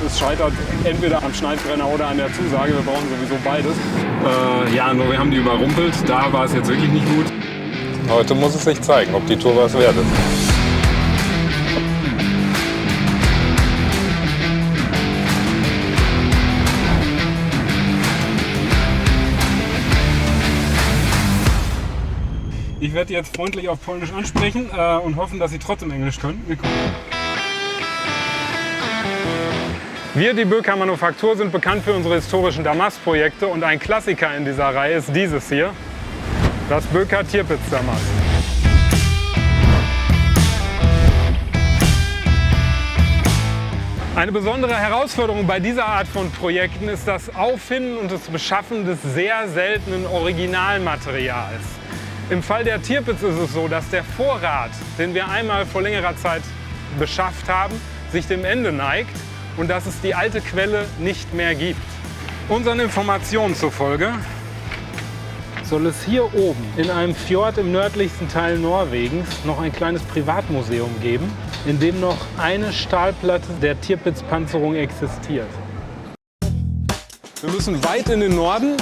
es scheitert entweder am Schneidbrenner oder an der Zusage. Wir brauchen sowieso beides. Ja, nur wir haben die überrumpelt. Da war es jetzt wirklich nicht gut. Heute muss es sich zeigen, ob die Tour was wert ist. Ich werde jetzt freundlich auf Polnisch ansprechen und hoffen, dass Sie trotzdem Englisch können. Wir gucken. Wir, die Böker Manufaktur, sind bekannt für unsere historischen Damast-Projekte und ein Klassiker in dieser Reihe ist dieses hier, das Böker Tirpitz-Damast. Eine besondere Herausforderung bei dieser Art von Projekten ist das Auffinden und das Beschaffen des sehr seltenen Originalmaterials. Im Fall der Tirpitz ist es so, dass der Vorrat, den wir einmal vor längerer Zeit beschafft haben, sich dem Ende neigt und dass es die alte Quelle nicht mehr gibt. Unseren Informationen zufolge soll es hier oben in einem Fjord im nördlichsten Teil Norwegens noch ein kleines Privatmuseum geben, in dem noch eine Stahlplatte der Tirpitz-Panzerung existiert. Wir müssen weit in den Norden,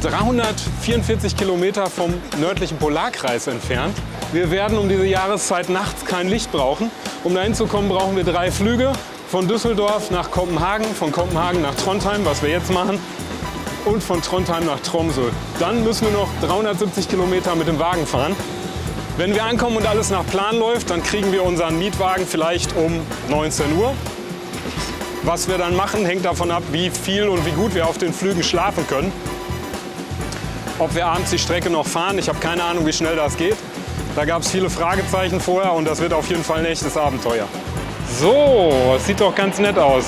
344 Kilometer vom nördlichen Polarkreis entfernt. Wir werden um diese Jahreszeit nachts kein Licht brauchen. Um dahin zu kommen, brauchen wir 3 Flüge von Düsseldorf nach Kopenhagen, von Kopenhagen nach Trondheim, was wir jetzt machen, und von Trondheim nach Tromsø. Dann müssen wir noch 370 Kilometer mit dem Wagen fahren. Wenn wir ankommen und alles nach Plan läuft, dann kriegen wir unseren Mietwagen vielleicht um 19 Uhr. Was wir dann machen, hängt davon ab, wie viel und wie gut wir auf den Flügen schlafen können. Ob wir abends die Strecke noch fahren, ich habe keine Ahnung, wie schnell das geht. Da gab es viele Fragezeichen vorher und das wird auf jeden Fall ein echtes Abenteuer. So, es sieht doch ganz nett aus.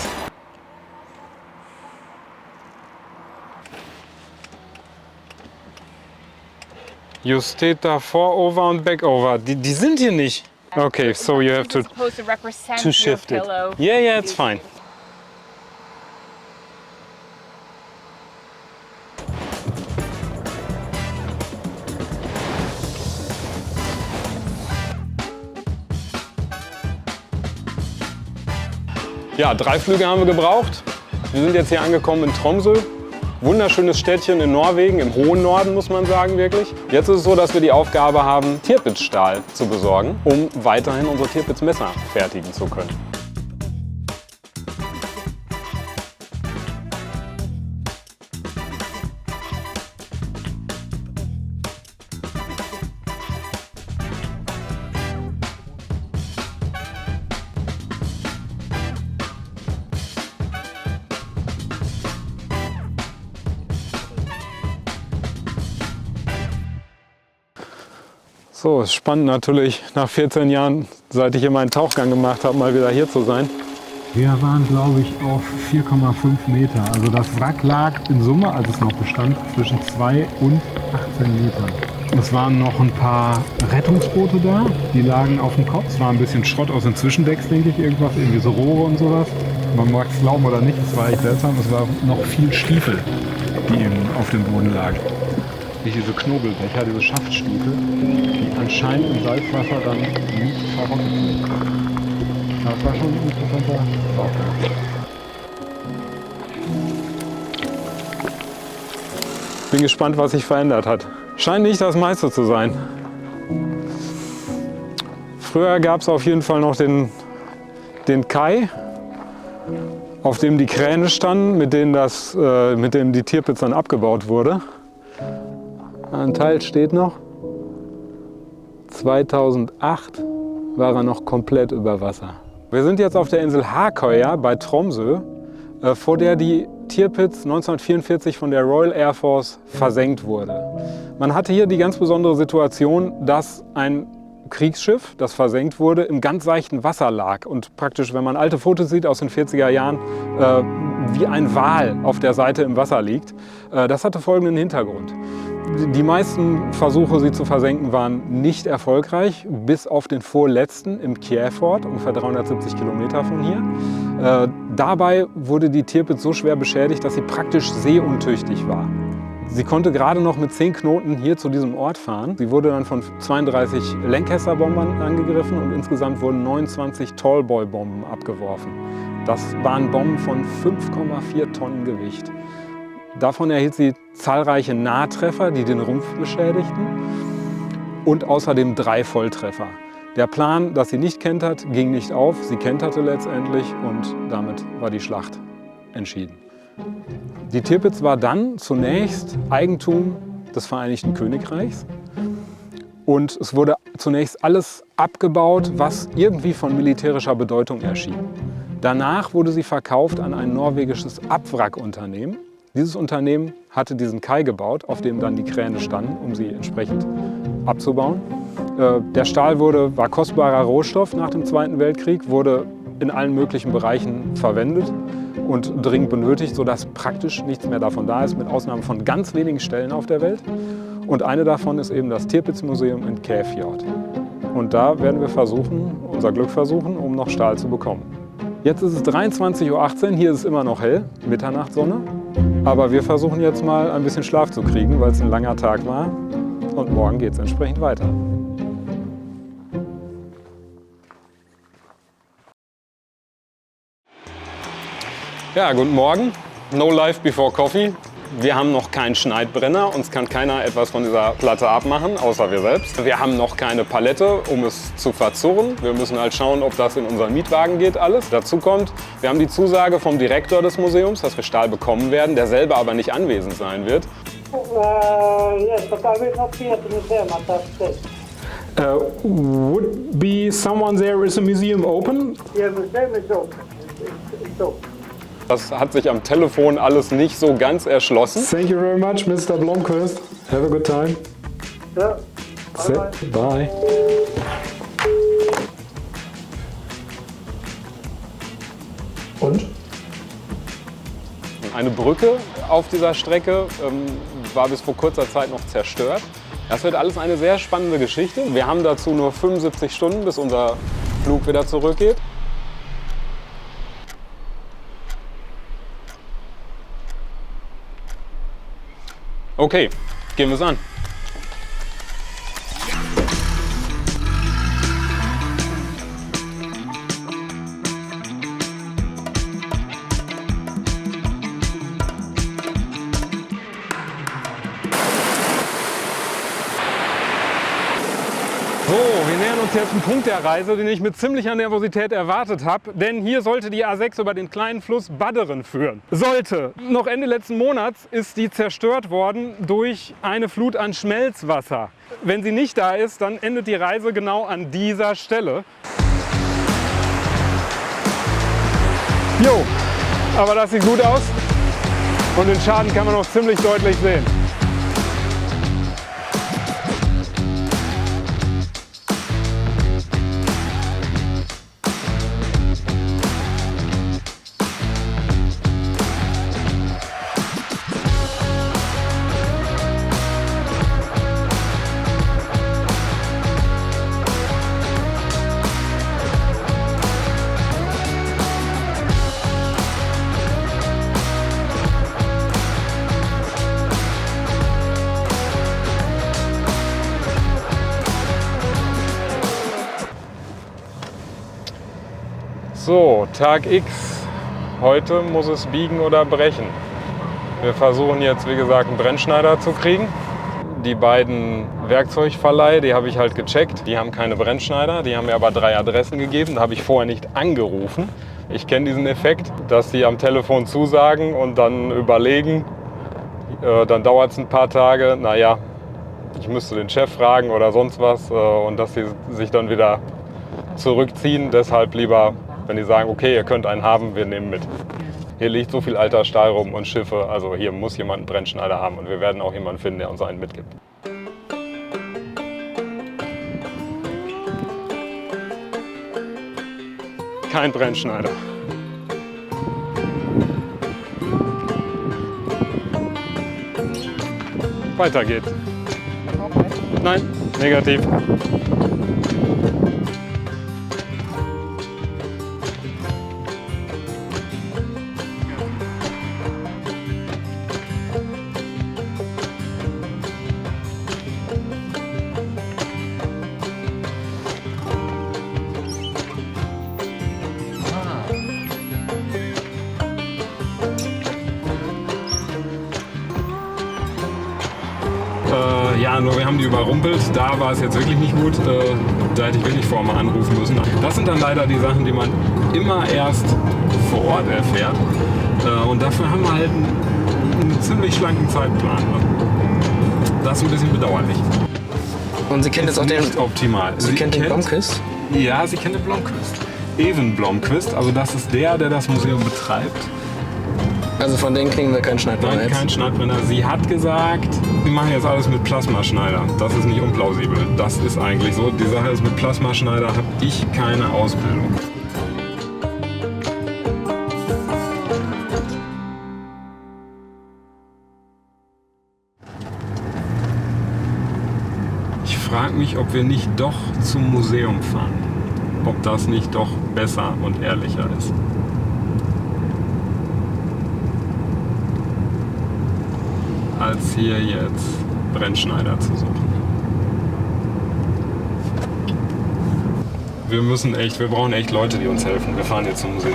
Justeta Forover und Backover. Die sind hier nicht. Okay, so you have to shift it. Yeah, it's fine. Ja, 3 Flüge haben wir gebraucht. Wir sind jetzt hier angekommen in Tromsø. Wunderschönes Städtchen in Norwegen, im hohen Norden muss man sagen wirklich. Jetzt ist es so, dass wir die Aufgabe haben, Tirpitz-Stahl zu besorgen, um weiterhin unsere Tirpitz-Messer fertigen zu können. So, ist spannend natürlich, nach 14 Jahren, seit ich hier meinen Tauchgang gemacht habe, mal wieder hier zu sein. Wir waren, glaube ich, auf 4,5 Meter. Also das Wrack lag in Summe, als es noch bestand, zwischen 2 und 18 Metern. Es waren noch ein paar Rettungsboote da, die lagen auf dem Kopf. Es war ein bisschen Schrott aus den Zwischendecks, denke ich, irgendwas, irgendwie so Rohre und sowas. Man mag es glauben oder nicht, es war echt seltsam. Es war noch viel Stiefel, die eben auf dem Boden lagen. Wie diese Knobelbecher, diese Schaftstiefel, die anscheinend im Salzwasser dann nicht verrottet sind. Das war schon ein interessanter Tauchgang. Bin gespannt, was sich verändert hat. Scheint nicht das meiste zu sein. Früher gab es auf jeden Fall noch den Kai, auf dem die Kräne standen, mit dem die Tirpitz dann abgebaut wurde. Ein Teil steht noch. 2008 war er noch komplett über Wasser. Wir sind jetzt auf der Insel Hakøya bei Tromsø, vor der die Tirpitz 1944 von der Royal Air Force versenkt wurde. Man hatte hier die ganz besondere Situation, dass ein Kriegsschiff, das versenkt wurde, im ganz seichten Wasser lag und praktisch, wenn man alte Fotos sieht aus den 40er Jahren, wie ein Wal auf der Seite im Wasser liegt. Das hatte folgenden Hintergrund. Die meisten Versuche, sie zu versenken, waren nicht erfolgreich, bis auf den vorletzten im Kjærfjord, ungefähr 370 Kilometer von hier. Dabei wurde die Tirpitz so schwer beschädigt, dass sie praktisch seeuntüchtig war. Sie konnte gerade noch mit 10 Knoten hier zu diesem Ort fahren. Sie wurde dann von 32 Lancaster-Bombern angegriffen und insgesamt wurden 29 Tallboy-Bomben abgeworfen. Das waren Bomben von 5,4 Tonnen Gewicht. Davon erhielt sie zahlreiche Nahtreffer, die den Rumpf beschädigten, und außerdem 3 Volltreffer. Der Plan, dass sie nicht kentert, ging nicht auf. Sie kenterte letztendlich und damit war die Schlacht entschieden. Die Tirpitz war dann zunächst Eigentum des Vereinigten Königreichs und es wurde zunächst alles abgebaut, was irgendwie von militärischer Bedeutung erschien. Danach wurde sie verkauft an ein norwegisches Abwrackunternehmen. Dieses Unternehmen hatte diesen Kai gebaut, auf dem dann die Kräne standen, um sie entsprechend abzubauen. Der Stahl war kostbarer Rohstoff nach dem Zweiten Weltkrieg, wurde in allen möglichen Bereichen verwendet und dringend benötigt, sodass praktisch nichts mehr davon da ist, mit Ausnahme von ganz wenigen Stellen auf der Welt. Und eine davon ist eben das Tirpitz-Museum in Käfjord. Und da werden wir unser Glück versuchen, um noch Stahl zu bekommen. Jetzt ist es 23:18 Uhr, hier ist es immer noch hell, Mitternachtssonne. Aber wir versuchen jetzt mal ein bisschen Schlaf zu kriegen, weil es ein langer Tag war. Und morgen geht es entsprechend weiter. Ja, guten Morgen. No life before coffee. Wir haben noch keinen Schneidbrenner, uns kann keiner etwas von dieser Platte abmachen, außer wir selbst. Wir haben noch keine Palette, um es zu verzurren. Wir müssen halt schauen, ob das in unseren Mietwagen geht alles. Dazu kommt, wir haben die Zusage vom Direktor des Museums, dass wir Stahl bekommen werden, der selber aber nicht anwesend sein wird. Yes, but I will not be at the museum at that stage. Would be someone there? Is the museum open? Yeah, museum is open. It's open. Das hat sich am Telefon alles nicht so ganz erschlossen. Thank you very much, Mr. Blomqvist. Have a good time. Yeah. Bye. Und? Eine Brücke auf dieser Strecke war bis vor kurzer Zeit noch zerstört. Das wird alles eine sehr spannende Geschichte. Wir haben dazu nur 75 Stunden, bis unser Flug wieder zurückgeht. Okay, gehen wir es an. So, wir nähern uns jetzt einem Punkt der Reise, den ich mit ziemlicher Nervosität erwartet habe. Denn hier sollte die A6 über den kleinen Fluss Badderen führen. Sollte. Noch Ende letzten Monats ist die zerstört worden durch eine Flut an Schmelzwasser. Wenn sie nicht da ist, dann endet die Reise genau an dieser Stelle. Jo, aber das sieht gut aus. Und den Schaden kann man noch ziemlich deutlich sehen. So, Tag X. Heute muss es biegen oder brechen. Wir versuchen jetzt, wie gesagt, einen Brennschneider zu kriegen. Die beiden Werkzeugverleih, die habe ich halt gecheckt. Die haben keine Brennschneider, die haben mir aber 3 Adressen gegeben. Da habe ich vorher nicht angerufen. Ich kenne diesen Effekt, dass sie am Telefon zusagen und dann überlegen. Dann dauert es ein paar Tage. Naja, ich müsste den Chef fragen oder sonst was. Und dass sie sich dann wieder zurückziehen. Deshalb lieber, wenn die sagen, okay, ihr könnt einen haben, wir nehmen mit. Hier liegt so viel alter Stahl rum und Schiffe, also hier muss jemand einen Brennschneider haben und wir werden auch jemanden finden, der uns einen mitgibt. Kein Brennschneider. Weiter geht's. Nein, negativ. nur wir haben die überrumpelt. Da war es jetzt wirklich nicht gut. Da hätte ich wirklich vorher mal anrufen müssen. Das sind dann leider die Sachen, die man immer erst vor Ort erfährt. Und dafür haben wir halt einen ziemlich schlanken Zeitplan. Das ist ein bisschen bedauerlich. Und Sie kennt jetzt auch den... Nicht optimal. Sie kennt den Blomqvist? Ja, sie kennt den Blomqvist. Even Blomqvist, also das ist der das Museum betreibt. Also von denen kriegen wir keinen Schneidbrenner Nein, jetzt? kein Schneidbrenner. Sie hat gesagt, wir machen jetzt alles mit Plasmaschneider. Das ist nicht unplausibel. Das ist eigentlich so. Die Sache ist, mit Plasmaschneider habe ich keine Ausbildung. Ich frage mich, ob wir nicht doch zum Museum fahren. Ob das nicht doch besser und ehrlicher ist. Als hier jetzt Brennschneider zu suchen. Wir brauchen echt Leute, die uns helfen. Wir fahren jetzt zum Museum.